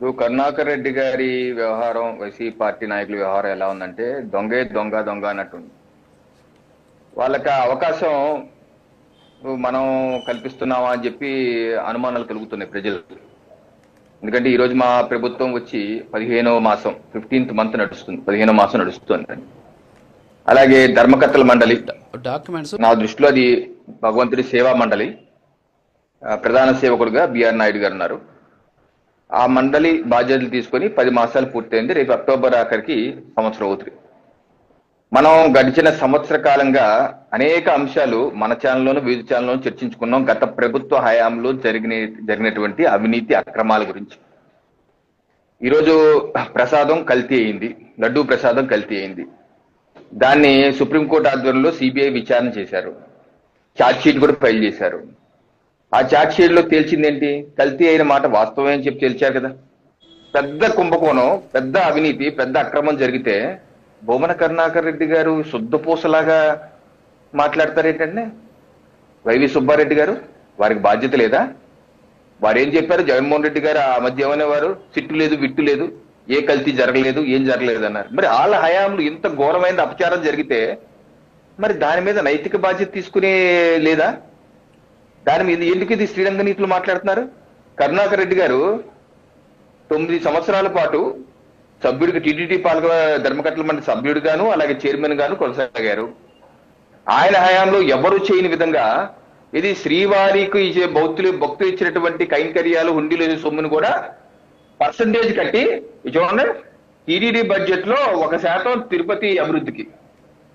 ఇప్పుడు కరుణాకర్ రెడ్డి గారి వ్యవహారం, వైసీపీ పార్టీ నాయకుల వ్యవహారం ఎలా ఉందంటే దొంగే దొంగ దొంగ అన్నట్టుంది. వాళ్ళకి ఆ అవకాశం మనం కల్పిస్తున్నామా అని చెప్పి అనుమానాలు కలుగుతున్నాయి ప్రజలకు. ఎందుకంటే ఈ రోజు మా ప్రభుత్వం వచ్చి 15వ మాసం 15th మంత్ నడుస్తుంది, 15వ మాసం నడుస్తుంది. అలాగే ధర్మకర్తల మండలి డాక్యుమెంట్స్, నా దృష్టిలో అది భగవంతుడి సేవా మండలి. ప్రధాన సేవకుడుగా బిఆర్ నాయుడు గారు ఉన్నారు. ఆ మండలి బాధ్యతలు తీసుకొని 10 మాసాలు పూర్తయింది. రేపు అక్టోబర్ ఆఖరికి సంవత్సరం అవుతుంది. మనం గడిచిన సంవత్సర కాలంగా అనేక అంశాలు మన ఛానల్లోనూ వివిధ ఛానల్లోనూ చర్చించుకున్నాం. గత ప్రభుత్వ హయాంలో జరిగినటువంటి అవినీతి అక్రమాల గురించి. ఈరోజు ప్రసాదం కల్తీ అయింది, లడ్డూ ప్రసాదం కల్తీ అయింది. దాన్ని సుప్రీంకోర్టు ఆధ్వర్యంలో సిబిఐ విచారణ చేశారు, ఛార్జ్ షీట్ కూడా ఫైల్ చేశారు. ఆ ఛార్జ్ షీట్ లో తేల్చిందేంటి? కల్తీ అయిన మాట వాస్తవమే అని చెప్పి తేల్చారు కదా. పెద్ద కుంభకోణం, పెద్ద అవినీతి, పెద్ద అక్రమం జరిగితే బొమ్మన కరుణాకర్ రెడ్డి గారు శుద్ధపూసలాగా మాట్లాడతారేంటండి? వైవి సుబ్బారెడ్డి గారు, వారికి బాధ్యత లేదా? వారు ఏం చెప్పారు? జగన్మోహన్ రెడ్డి గారు ఆ మధ్య ఏమనేవారు? సిట్టు లేదు, విట్టు లేదు, ఏ కల్తీ జరగలేదు, ఏం జరగలేదు అన్నారు. మరి వాళ్ళ హయాంలో ఇంత ఘోరమైన అపచారం జరిగితే మరి దాని మీద నైతిక బాధ్యత తీసుకునే లేదా? దాని మీద ఎందుకు ఇది శ్రీరంగ నీతులు మాట్లాడుతున్నారు? కరుణాకర్ రెడ్డి గారు 9 సంవత్సరాల పాటు సభ్యుడికి టీటీడీ పాలక ధర్మకర్తల మండలి సభ్యుడిగాను అలాగే చైర్మన్ గాను కొనసాగారు. ఆయన హయాంలో ఎవరు చేయని విధంగా ఇది శ్రీవారికి భక్తులు ఇచ్చినటువంటి కైంకర్యాలు, హుండీలు సొమ్మును కూడా పర్సంటేజ్ కట్టి చూడండి, టీటీడీ బడ్జెట్ లో 1% తిరుపతి అభివృద్ధికి,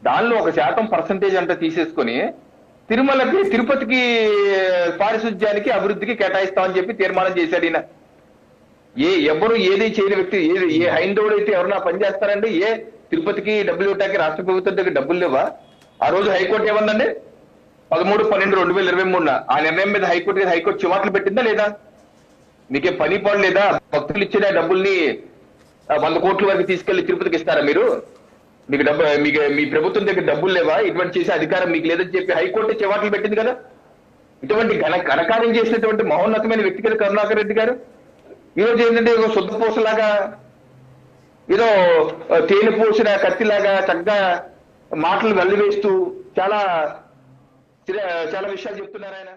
దానిలో 1% పర్సంటేజ్ అంతా తీసేసుకొని తిరుమలకి, తిరుపతికి పారిశుధ్యానికి, అభివృద్ధికి కేటాయిస్తామని చెప్పి తీర్మానం చేశాడు ఈయన. ఎవరు ఏది చేయని వ్యక్తి, ఏ హైందవుడు అయితే ఎవరన్నా పనిచేస్తారండి? తిరుపతికి డబ్బులు ఇవ్వటానికి రాష్ట్ర ప్రభుత్వం దగ్గర డబ్బులు లేవా? ఆ రోజు హైకోర్టు ఏమందండి? 13/12/2023 ఆ నిర్ణయం మీద హైకోర్టు చివాట్లు పెట్టిందా లేదా? మీకే పని పని లేదా? భక్తులు ఇచ్చిన డబ్బుల్ని 100 కోట్ల వరకు తీసుకెళ్లి తిరుపతికి ఇస్తారా మీరు? మీ ప్రభుత్వం దగ్గర డబ్బులు లేవా? ఇటువంటి చేసే అధికారం మీకు లేదని చెప్పి హైకోర్టు చివాట్లు పెట్టింది కదా. ఇటువంటి ఘనకార్యం చేసినటువంటి మహోన్నతమైన వ్యక్తి కదా కరుణాకర్ రెడ్డి గారు. ఈరోజు ఏంటంటే శుద్ధపూసలాగా, ఏదో తేనె పోసిన కత్తిలాగా చక్కగా మాటలు వెల్లివేస్తూ చాలా చాలా విషయాలు చెప్తున్నారు ఆయన.